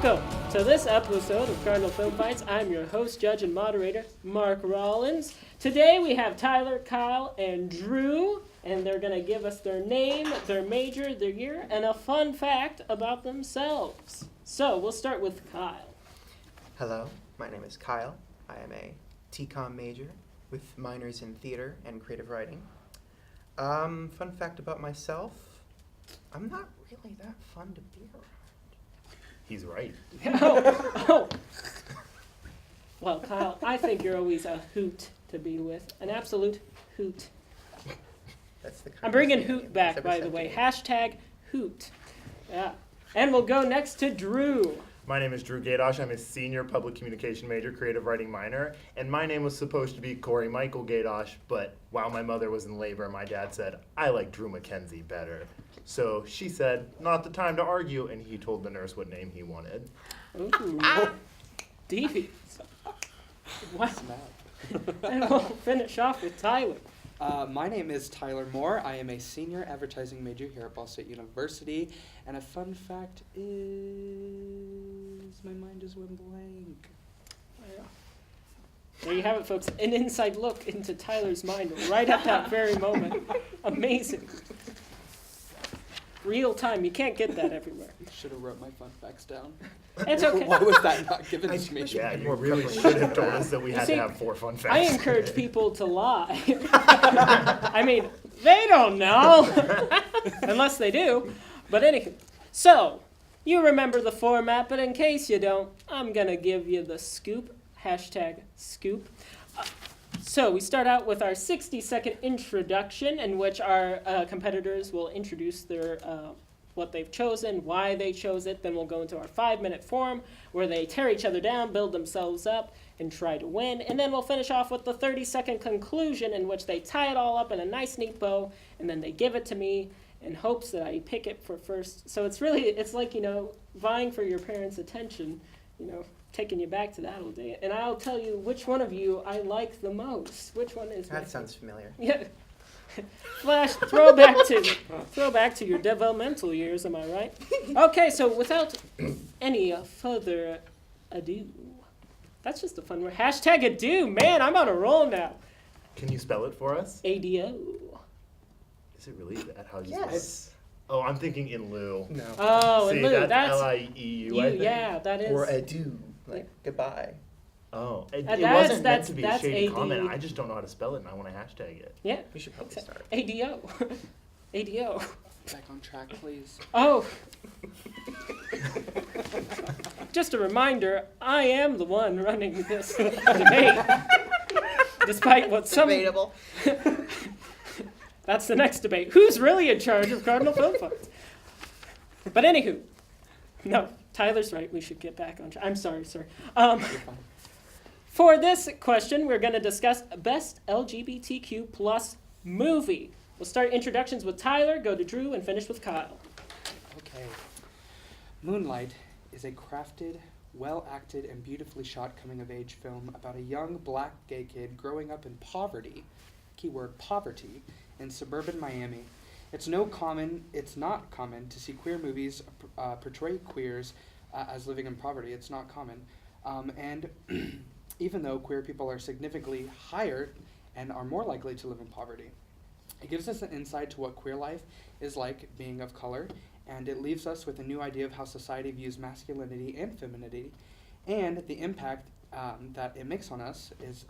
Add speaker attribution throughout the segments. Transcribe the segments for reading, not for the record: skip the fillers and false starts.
Speaker 1: Welcome to this episode of Cardinal Film Fights. I'm your host, judge, and moderator, Mark Rollins. Today we have Tyler, Kyle, and Drew, and they're going to give us their name, their major, their year, and a fun fact about themselves. So we'll start with Kyle.
Speaker 2: Hello, my name is Kyle. I am a TCOM major with minors in theater and creative writing. Fun fact about myself, I'm not really that fun to be around.
Speaker 3: He's right.
Speaker 1: Oh. Well, Kyle, I think you're always a hoot to be with. An absolute hoot.
Speaker 2: That's the
Speaker 1: I'm bringing
Speaker 2: kindest
Speaker 1: hoot
Speaker 2: name
Speaker 1: back,
Speaker 2: that's
Speaker 1: by
Speaker 2: ever
Speaker 1: the
Speaker 2: said
Speaker 1: way.
Speaker 2: to me.
Speaker 1: Hashtag hoot. Yeah. And we'll go next to Drew.
Speaker 3: My name is Drew Gadosh. I'm a senior public communication major, creative writing minor, and my name was supposed to be Corey Michael Gadosh, but while my mother was in labor, my dad said, I like Drew McKenzie better. So she said, not the time to argue, and he told the nurse what name he wanted.
Speaker 1: Ooh. Deep. What? And we'll finish off with Tyler.
Speaker 4: My name is Tyler Moore. I am a senior advertising major here at Ball State University. And a fun fact is my mind just went blank.
Speaker 1: Yeah. There you have it, folks. An inside look into Tyler's mind right at that very moment. Amazing. Real time. You can't get that everywhere.
Speaker 4: Should have wrote my fun facts down.
Speaker 1: It's okay.
Speaker 4: Why was that not given to me?
Speaker 3: Yeah, you
Speaker 2: More
Speaker 3: really
Speaker 2: preparation
Speaker 3: should have
Speaker 2: for
Speaker 3: told
Speaker 2: that.
Speaker 3: us that we
Speaker 1: You
Speaker 3: had
Speaker 1: see,
Speaker 3: to have 4 fun facts.
Speaker 1: I encourage people to lie. I mean, they don't know. Unless they do. But anywho. So, you remember the format, but in case you don't, I'm going to give you the scoop. Hashtag scoop. So, we start out with our 60-second introduction in which our competitors will introduce their what they've chosen, why they chose it. Then we'll go into our 5-minute forum where they tear each other down, build themselves up, and try to win. And then we'll finish off with the 30-second conclusion in which they tie it all up in a nice, neat bow, and then they give it to me in hopes that I pick it for first. So it's like, vying for your parents' attention, taking you back to that old day. And I'll tell you which one of you I like the most. Which one is my
Speaker 2: That sounds familiar.
Speaker 1: Yeah. Flash, throwback to your developmental years, am I right? Okay, so without any further ado, that's just a fun word. Hashtag ado, man, I'm on a roll now.
Speaker 3: Can you spell it for us?
Speaker 1: ADO.
Speaker 3: Is it really that how you
Speaker 2: Yes.
Speaker 3: spell it? Oh, I'm thinking in lieu.
Speaker 2: No.
Speaker 1: Oh,
Speaker 3: See,
Speaker 1: and Lou, that's
Speaker 3: L-I-E-U, I think.
Speaker 1: yeah, that is.
Speaker 2: Or adieu, like goodbye.
Speaker 3: Oh, it
Speaker 1: That's-
Speaker 3: wasn't meant to be a
Speaker 1: that's
Speaker 3: shady
Speaker 1: AD.
Speaker 3: comment. I just don't know how to spell it, and I want to hashtag it.
Speaker 1: Yeah,
Speaker 2: We should probably start.
Speaker 1: ADO. ADO.
Speaker 4: Back on track, please.
Speaker 1: Oh. Just a reminder, I am the one running this debate. Despite what some...
Speaker 2: Debatable.
Speaker 1: That's the next debate. Who's really in charge of Cardinal Film Fights? But anywho, no, Tyler's right. We should get back on track. I'm sorry, sir.
Speaker 4: You're fine.
Speaker 1: For this question, we're going to discuss best LGBTQ plus movie. We'll start introductions with Tyler, go to Drew, and finish with Kyle.
Speaker 4: Okay. Moonlight is a crafted, well-acted, and beautifully shot coming-of-age film about a young black gay kid growing up in poverty, keyword poverty, in suburban Miami. It's not common to see queer movies portray queers as living in poverty. It's not common. And even though queer people are significantly higher and are more likely to live in poverty. It gives us an insight to what queer life is like being of color, and it leaves us with a new idea of how society views masculinity and femininity, and the impact that it makes on us is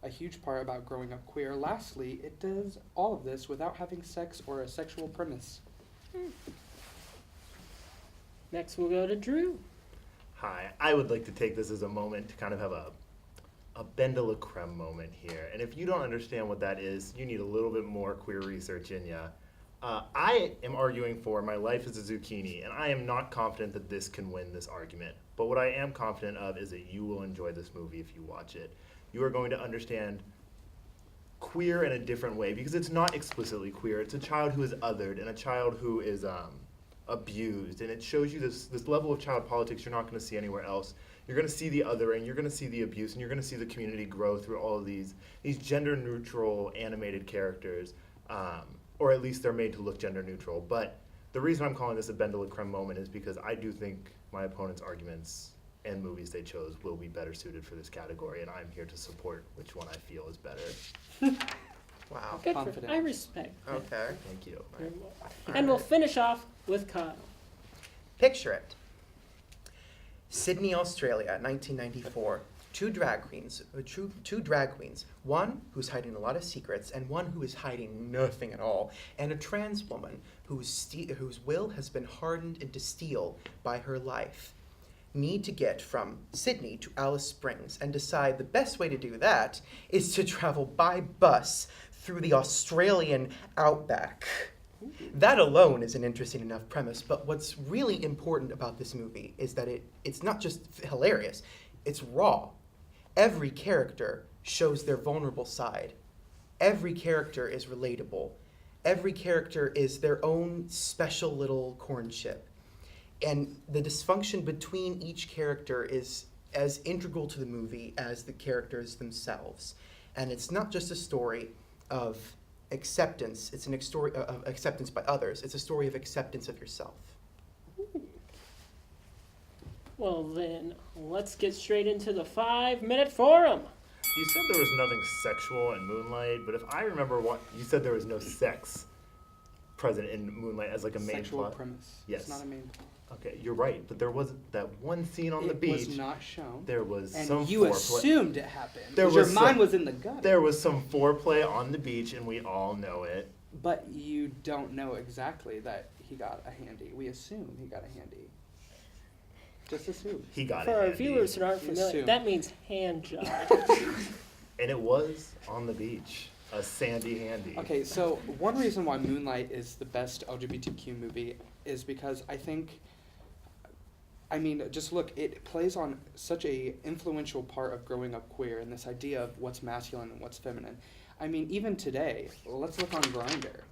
Speaker 4: a huge part about growing up queer. Lastly, it does all of this without having sex or a sexual premise.
Speaker 1: Next, we'll go to Drew.
Speaker 3: Hi, I would like to take this as a moment to kind of have a Ben de la Creme moment here. And if you don't understand what that is, you need a little bit more queer research in ya. I am arguing for My Life is a Zucchini, and I am not confident that this can win this argument. But what I am confident of is that you will enjoy this movie if you watch it. You are going to understand queer in a different way, because it's not explicitly queer. It's a child who is othered and a child who is abused, and it shows you this level of child politics you're not going to see anywhere else. You're going to see the othering, you're going to see the abuse, and you're going to see the community grow through all of these gender-neutral animated characters, or at least they're made to look gender-neutral. But the reason I'm calling this a Ben de la Creme moment is because I do think my opponent's arguments and movies they chose will be better suited for this category, and I'm here to support which one I feel is better.
Speaker 2: Wow.
Speaker 1: Good for,
Speaker 4: Confident.
Speaker 1: I respect that.
Speaker 2: Okay.
Speaker 3: Thank you.
Speaker 1: And we'll finish off with Kyle.
Speaker 2: Picture it. Sydney, Australia, 1994. Two drag queens, one who's hiding a lot of secrets and one who is hiding nothing at all, and a trans woman whose will has been hardened into steel by her life. Need to get from Sydney to Alice Springs and decide the best way to do that is to travel by bus through the Australian outback. That alone is an interesting enough premise, but what's really important about this movie is that it's not just hilarious, it's raw. Every character shows their vulnerable side. Every character is relatable. Every character is their own special little corn chip. And the dysfunction between each character is as integral to the movie as the characters themselves. And it's not just a story of acceptance, it's a story of acceptance by others. It's a story of acceptance of yourself.
Speaker 1: Well then, let's get straight into the 5-minute forum.
Speaker 3: You said there was nothing sexual in Moonlight, but if I remember what you said, there was no sex present in Moonlight as like a main
Speaker 4: Sexual
Speaker 3: plot.
Speaker 4: premise.
Speaker 3: Yes.
Speaker 4: It's not a main plot.
Speaker 3: Okay, you're right, but there was that one scene on the
Speaker 4: It
Speaker 3: beach.
Speaker 4: was not shown.
Speaker 3: There was
Speaker 4: And
Speaker 3: some
Speaker 4: you
Speaker 3: foreplay.
Speaker 4: assumed it happened.
Speaker 3: There
Speaker 4: 'cause your
Speaker 3: was
Speaker 4: mind
Speaker 3: some-
Speaker 4: was in the gut.
Speaker 3: There was some foreplay on the beach, and we all know it.
Speaker 4: But you don't know exactly that he got a handy. We assume he got a handy. Just assume.
Speaker 3: He got
Speaker 1: For
Speaker 3: it.
Speaker 1: our
Speaker 3: handy.
Speaker 1: viewers who aren't familiar,
Speaker 4: Assume.
Speaker 1: that means hand job.
Speaker 3: And it was on the beach, a sandy handy.
Speaker 4: Okay, so one reason why Moonlight is the best LGBTQ movie is because just look, it plays on such a influential part of growing up queer and this idea of what's masculine and what's feminine. I mean, even today, let's look on Grindr.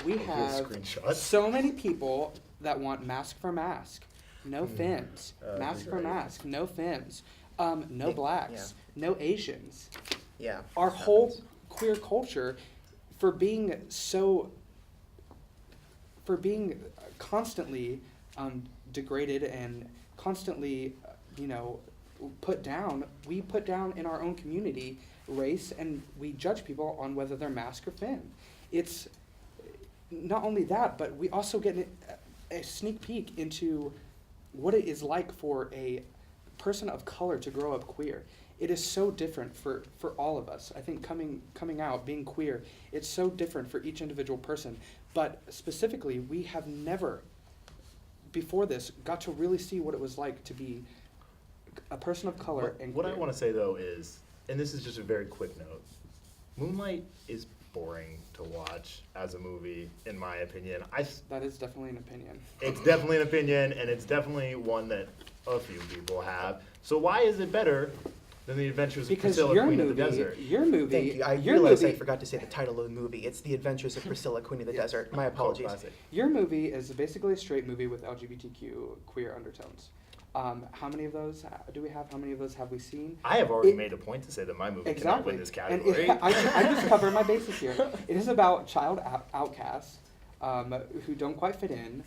Speaker 4: We
Speaker 3: Here's
Speaker 4: have
Speaker 3: screenshots.
Speaker 4: so many people that want mask for mask, no femmes, mask for
Speaker 3: right.
Speaker 4: mask, no femmes, no
Speaker 2: Yeah,
Speaker 4: blacks, no Asians.
Speaker 2: Yeah.
Speaker 4: Our
Speaker 2: that
Speaker 4: whole
Speaker 2: happens.
Speaker 4: queer culture, for being constantly degraded and constantly put down, we put down in our own community race, and we judge people on whether they're mask or femme. It's not only that, but we also get a sneak peek into what it is like for a person of color to grow up queer. It is so different for all of us. I think coming out, being queer, it's so different for each individual person. But specifically, we have never, before this, got to really see what it was like to be a person of color and
Speaker 3: What
Speaker 4: queer.
Speaker 3: I want to say though is, and this is just a very quick note, Moonlight is boring to watch as a movie, in my opinion.
Speaker 4: That is definitely an opinion.
Speaker 3: It's definitely an opinion, and it's definitely one that a few people have. So why is it better than The Adventures of
Speaker 4: Because
Speaker 3: Priscilla,
Speaker 4: your
Speaker 3: Queen
Speaker 4: movie,
Speaker 3: of the Desert?
Speaker 4: your movie,
Speaker 2: Thank you. I
Speaker 4: your
Speaker 2: realized I
Speaker 4: movie,
Speaker 2: forgot to say the title of the movie. It's The Adventures of Priscilla, Queen of the Desert. My
Speaker 3: Cult
Speaker 2: apologies.
Speaker 3: classic.
Speaker 4: your movie is basically a straight movie with LGBTQ queer undertones. How many of those do we have? How many of those have we seen?
Speaker 3: I have already
Speaker 4: It-
Speaker 3: made a point to say that my movie cannot
Speaker 4: Exactly.
Speaker 3: win this
Speaker 4: And
Speaker 3: category.
Speaker 4: I just cover my bases here. It is about child outcasts who don't quite fit in.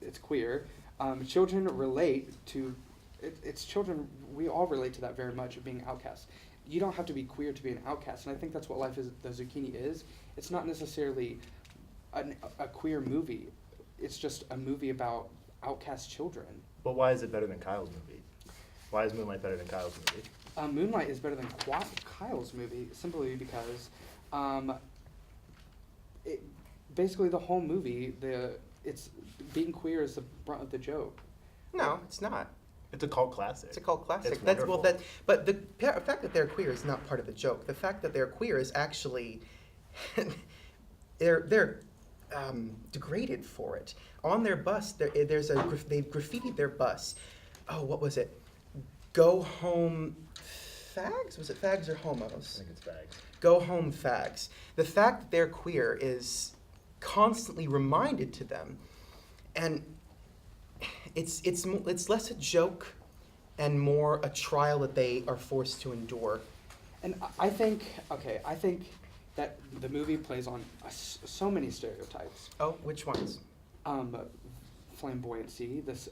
Speaker 4: It's queer. Children relate to. It's children. We all relate to that very much of being outcasts. You don't have to be queer to be an outcast, and I think that's what Life is the Zucchini is. It's not necessarily a queer movie. It's just a movie about outcast children.
Speaker 3: But why is it better than Kyle's movie? Why is Moonlight better than Kyle's movie?
Speaker 4: Moonlight is better than Kyle's movie simply because basically the whole movie, it's being queer is the brunt of the joke.
Speaker 2: No, it's not.
Speaker 3: It's a cult classic.
Speaker 2: It's a cult classic.
Speaker 3: It's
Speaker 2: That's
Speaker 3: wonderful.
Speaker 2: but the fact that they're queer is not part of the joke. The fact that they're queer is actually they're degraded for it. On their bus, they've graffitied their bus. Oh, what was it? Go home, fags? Was it fags or
Speaker 3: I
Speaker 2: homos?
Speaker 3: think it's bags.
Speaker 2: Go home, fags. The fact that they're queer is constantly reminded to them, and it's less a joke and more a trial that they are forced to endure.
Speaker 4: And I think that the movie plays on so many stereotypes.
Speaker 2: Oh, which ones?
Speaker 4: Flamboyancy, this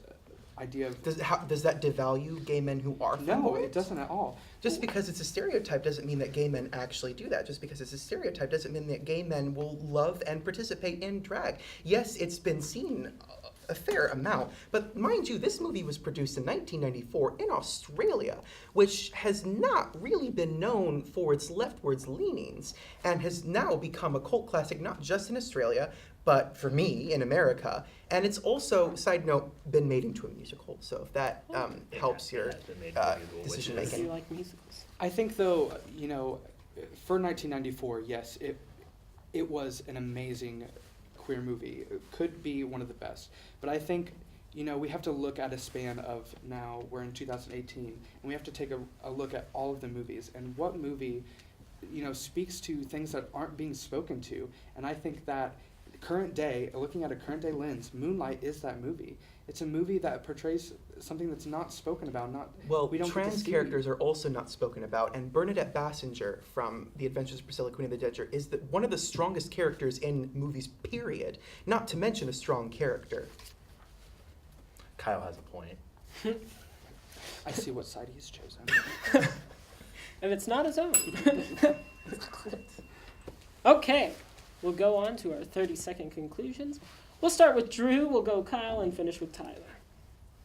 Speaker 4: idea of
Speaker 2: Does that devalue gay men who are
Speaker 4: no,
Speaker 2: femboys?
Speaker 4: it doesn't at all.
Speaker 2: Just because it's a stereotype doesn't mean that gay men actually do that. Just because it's a stereotype doesn't mean that gay men will love and participate in drag. Yes, it's been seen a fair amount, but mind you, this movie was produced in 1994 in Australia, which has not really been known for its leftwards leanings, and has now become a cult classic not just in Australia, but for me in America. And it's also, side note, been made into a musical. So if that helps your decision
Speaker 1: Do
Speaker 2: making.
Speaker 1: you like musicals?
Speaker 4: I think though, for 1994, yes, it was an amazing queer movie. It could be one of the best. But I think, we have to look at a span of now, we're in 2018, and we have to take a look at all of the movies and what movie, speaks to things that aren't being spoken to. And I think that current day, looking at a current day lens, Moonlight is that movie. It's a movie that portrays something that's not spoken about.
Speaker 2: Well,
Speaker 4: we don't get to
Speaker 2: trans
Speaker 4: see.
Speaker 2: characters are also not spoken about, and Bernadette Bassinger from The Adventures of Priscilla, Queen of the Desert is one of the strongest characters in movies, period. Not to mention a strong character.
Speaker 3: Kyle has a point.
Speaker 4: I see what side he's chosen.
Speaker 1: And it's not his own. Okay, we'll go on to our 30-second conclusions. We'll start with Drew, we'll go Kyle, and finish with Tyler.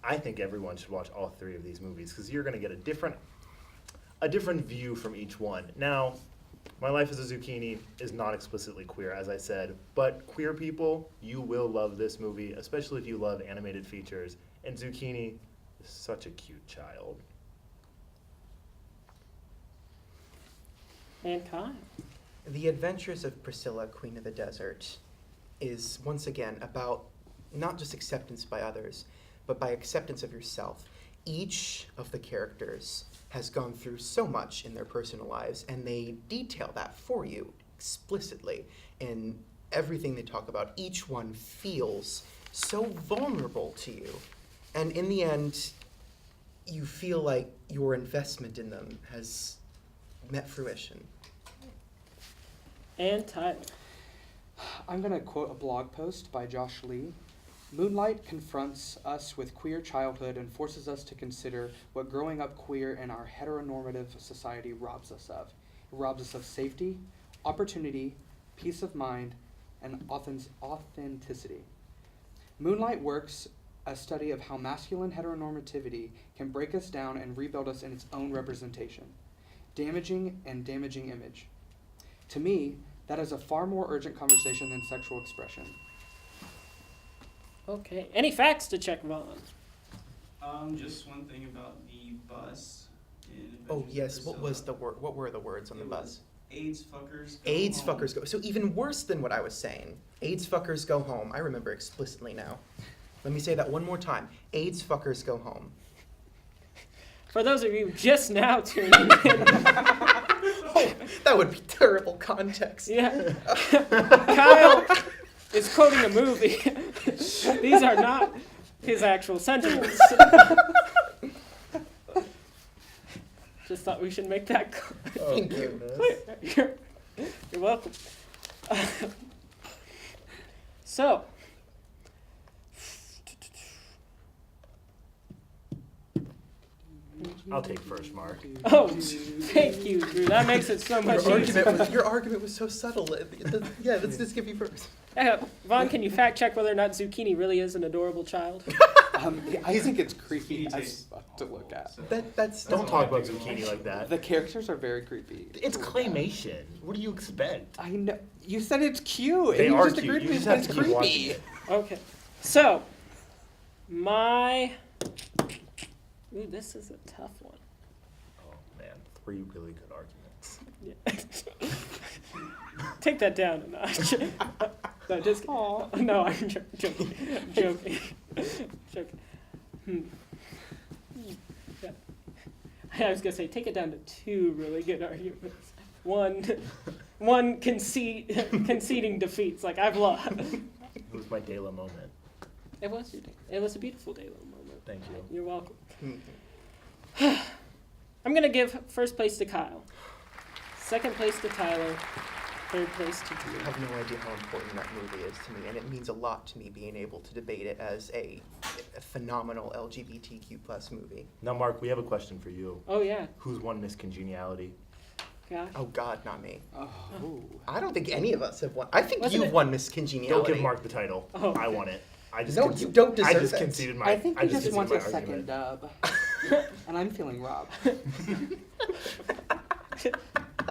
Speaker 3: I think everyone should watch all three of these movies because you're going to get a different view from each one. Now, My Life as a Zucchini is not explicitly queer, as I said, but queer people, you will love this movie, especially if you love animated features. And Zucchini is such a cute child.
Speaker 1: And Kyle.
Speaker 2: The Adventures of Priscilla, Queen of the Desert is, once again, about not just acceptance by others, but by acceptance of yourself. Each of the characters has gone through so much in their personal lives, and they detail that for you explicitly in everything they talk about. Each one feels so vulnerable to you, and in the end, you feel like your investment in them has met fruition.
Speaker 1: And Tyler.
Speaker 4: I'm going to quote a blog post by Josh Lee. Moonlight confronts us with queer childhood and forces us to consider what growing up queer in our heteronormative society robs us of. It robs us of safety, opportunity, peace of mind, and authenticity. Moonlight works a study of how masculine heteronormativity can break us down and rebuild us in its own representation. Damaging image. To me, that is a far more urgent conversation than sexual expression.
Speaker 1: Okay. Any facts to check, Vaughn?
Speaker 5: Just one thing about the bus.
Speaker 2: Oh yes, what were the words on the bus?
Speaker 5: AIDS fuckers go
Speaker 2: AIDS
Speaker 5: home.
Speaker 2: fuckers go. So even worse than what I was saying. AIDS fuckers go home. I remember explicitly now. Let me say that one more time. AIDS fuckers go home.
Speaker 1: For those of you just now tuning in,
Speaker 2: Oh, that would be terrible context.
Speaker 1: yeah, Kyle is quoting a movie. These are not his actual sentiments. Just thought we should make that clear.
Speaker 2: Thank you.
Speaker 1: You're welcome. So,
Speaker 3: I'll take first, Mark.
Speaker 1: oh, thank you, Drew. That makes it so much easier.
Speaker 2: Your argument was so subtle. Yeah, let's just give you first.
Speaker 1: Vaughn, can you fact check whether or not Zucchini really is an adorable child?
Speaker 4: I think it's creepy
Speaker 5: Zucchini
Speaker 4: as
Speaker 5: tastes
Speaker 4: fuck to look at.
Speaker 5: So
Speaker 2: That's
Speaker 3: Don't
Speaker 5: what
Speaker 3: talk
Speaker 5: I
Speaker 3: about
Speaker 5: think about
Speaker 3: zucchini
Speaker 5: it.
Speaker 3: like that.
Speaker 4: The characters are very creepy.
Speaker 3: It's
Speaker 4: to look at.
Speaker 3: claymation. What do you expect?
Speaker 4: I know. You said it's cute.
Speaker 3: They
Speaker 4: and you
Speaker 3: are
Speaker 4: just
Speaker 3: cute.
Speaker 4: agreed
Speaker 3: You
Speaker 4: with
Speaker 3: just
Speaker 4: me
Speaker 3: have
Speaker 4: that
Speaker 3: to
Speaker 4: it's
Speaker 3: keep watching
Speaker 4: creepy.
Speaker 3: it.
Speaker 1: Okay. So, Ooh, this is a tough one.
Speaker 3: Oh man, 3 really good arguments.
Speaker 1: Yeah. Take that down a notch. No, just no, I'm joking. Joking. Yeah. I was gonna say take it down to 2 really good arguments. One conceding defeats. Like I've lost.
Speaker 3: It was my Dela moment.
Speaker 1: It was your day. It was a beautiful day moment.
Speaker 3: Thank you.
Speaker 1: You're welcome.
Speaker 2: Mhm.
Speaker 1: I'm gonna give first place to Kyle, second place to Tyler, Third place to
Speaker 2: You
Speaker 1: Drew.
Speaker 2: have no idea how important that movie is to me, and it means a lot to me being able to debate it as a phenomenal LGBTQ plus movie.
Speaker 3: Now, Mark, we have a question for you.
Speaker 1: Oh yeah,
Speaker 3: Who's won Miss Congeniality?
Speaker 1: gosh.
Speaker 2: Oh God, not me.
Speaker 4: Oh.
Speaker 2: I don't think any of us have won. I think
Speaker 1: Wasn't
Speaker 2: you've
Speaker 1: it-
Speaker 2: won Miss
Speaker 3: Don't
Speaker 2: Congeniality.
Speaker 3: give Mark the title.
Speaker 1: Oh.
Speaker 3: I won it. I just
Speaker 2: No, you don't
Speaker 3: I
Speaker 2: deserve
Speaker 3: just
Speaker 2: it.
Speaker 3: conceded my.
Speaker 4: I think you just
Speaker 3: conceded
Speaker 4: want
Speaker 3: my
Speaker 4: a second
Speaker 3: argument.
Speaker 4: dub. And I'm feeling robbed.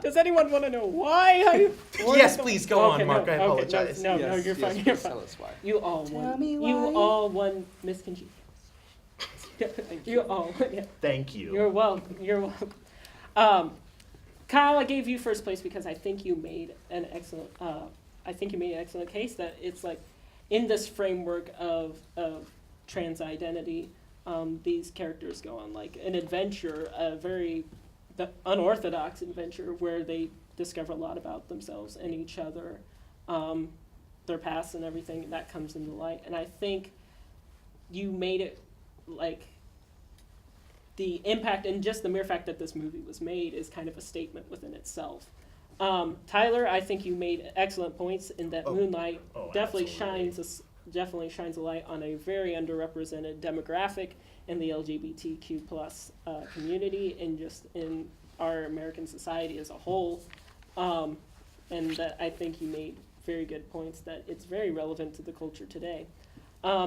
Speaker 1: Does anyone want to know why I?
Speaker 2: Yes, please go on,
Speaker 1: Okay,
Speaker 2: Mark.
Speaker 1: no,
Speaker 2: I
Speaker 1: okay,
Speaker 2: apologize.
Speaker 1: No,
Speaker 4: yes,
Speaker 1: you're fine.
Speaker 4: yes,
Speaker 1: You're
Speaker 4: please
Speaker 1: fine.
Speaker 4: tell us why.
Speaker 1: You all
Speaker 4: Tell
Speaker 1: won.
Speaker 4: me
Speaker 1: You
Speaker 4: why.
Speaker 1: all won Miss Congeniality. You all. Yeah.
Speaker 3: Thank you.
Speaker 1: You're welcome. You're welcome. Kyle, I gave you first place because I think you made an excellent. I think you made an excellent case that it's like, in this framework of trans identity, these characters go on like an adventure, a very unorthodox adventure where they discover a lot about themselves and each other, their past and everything that comes into light. And I think you made it like. The impact and just the mere fact that this movie was made is kind of a statement within itself. Tyler, I think you made excellent points in that Moonlight definitely
Speaker 3: absolutely.
Speaker 1: shines a light on a very underrepresented demographic in the LGBTQ plus community and just in our American society as a whole. And that I think you made very good points that it's very relevant to the culture today.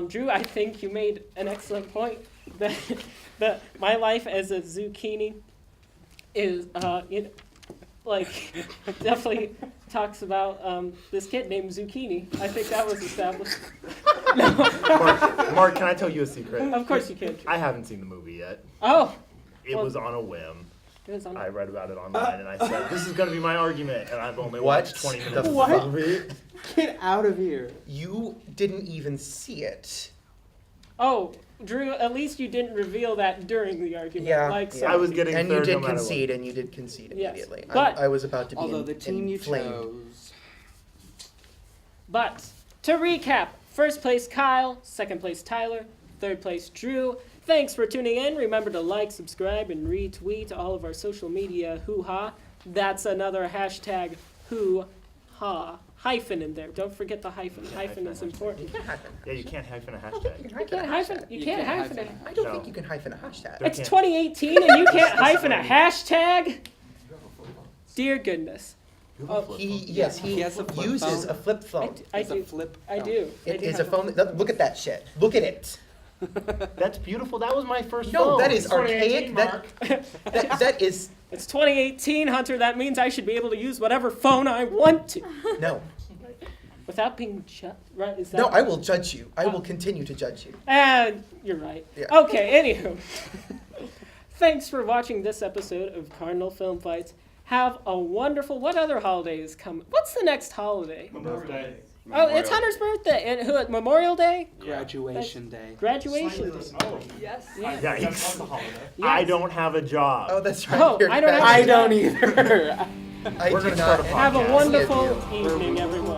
Speaker 1: Drew, I think you made an excellent point that my life as a zucchini is, definitely talks about this kid named Zucchini. I think that was established.
Speaker 3: Mark, can I tell you a secret?
Speaker 1: Of course you can. Drew.
Speaker 3: I haven't seen the movie yet.
Speaker 1: Oh,
Speaker 3: It
Speaker 1: Well-
Speaker 3: was on a whim.
Speaker 1: it was on.
Speaker 3: I read about it online and I said, this is going to be my argument. And I've only
Speaker 2: What
Speaker 3: watched 20
Speaker 2: the
Speaker 3: minutes of
Speaker 1: What?
Speaker 3: the movie.
Speaker 4: Get out of here.
Speaker 2: You didn't even see it.
Speaker 1: Oh, Drew, at least you didn't reveal that during the argument.
Speaker 2: Yeah.
Speaker 1: Like
Speaker 2: Yeah.
Speaker 1: so.
Speaker 3: I was getting
Speaker 2: And you
Speaker 3: third
Speaker 2: did
Speaker 3: no matter what.
Speaker 2: concede, and you did concede
Speaker 1: Yes.
Speaker 2: immediately.
Speaker 1: But-
Speaker 2: I was about to be
Speaker 4: Although the team you
Speaker 2: inflamed.
Speaker 4: chose.
Speaker 1: But to recap, first place Kyle, second place Tyler, third place Drew. Thanks for tuning in. Remember to like, subscribe, and retweet all of our social media hoo-ha. That's another hashtag hoo-ha. Hyphen in there. Don't forget the hyphen. Hyphen is important.
Speaker 3: Yeah, you can't hyphen a
Speaker 2: You
Speaker 3: hashtag.
Speaker 2: can hyphen a hashtag.
Speaker 1: You can't hyphen it.
Speaker 2: I don't
Speaker 3: No.
Speaker 2: think you can hyphen a hashtag.
Speaker 3: There
Speaker 1: It's
Speaker 3: can't-
Speaker 1: 2018 and you can't hyphen a hashtag? Dear goodness.
Speaker 2: He
Speaker 4: He has a flip
Speaker 2: uses
Speaker 4: phone.
Speaker 2: a flip phone.
Speaker 1: I
Speaker 4: It's a
Speaker 1: do.
Speaker 4: flip.
Speaker 1: I do. I
Speaker 2: It
Speaker 1: do
Speaker 2: is a
Speaker 1: have
Speaker 2: phone. Look at that shit. Look at it.
Speaker 3: That's beautiful. That was my first
Speaker 2: No,
Speaker 3: phone.
Speaker 2: that is
Speaker 3: It's 2018,
Speaker 2: archaic. That is
Speaker 1: It's 2018, Hunter. That means I should be able to use whatever phone I want to.
Speaker 2: no.
Speaker 1: Without being judged, right? Is that
Speaker 2: No, I will judge you. I will continue to judge you.
Speaker 1: And you're right.
Speaker 2: Yeah.
Speaker 1: Okay, anywho. Thanks for watching this episode of Cardinal Film Fights. Have a wonderful. What other holidays come? What's the next holiday?
Speaker 5: Memorial Day.
Speaker 1: Oh, it's Hunter's birthday. And who? Memorial Day?
Speaker 4: Graduation day.
Speaker 1: Graduation.
Speaker 5: Yes.
Speaker 1: Yeah.
Speaker 3: Yikes.
Speaker 5: That's the holiday.
Speaker 3: I
Speaker 1: Yes.
Speaker 3: don't have a job.
Speaker 2: Oh, that's right.
Speaker 1: Oh,
Speaker 2: You're
Speaker 1: I don't
Speaker 2: back.
Speaker 1: have-
Speaker 4: I don't either.
Speaker 2: I
Speaker 3: We're
Speaker 2: do
Speaker 3: gonna
Speaker 2: not
Speaker 3: start a
Speaker 1: Have a
Speaker 3: podcast.
Speaker 1: wonderful evening, everyone.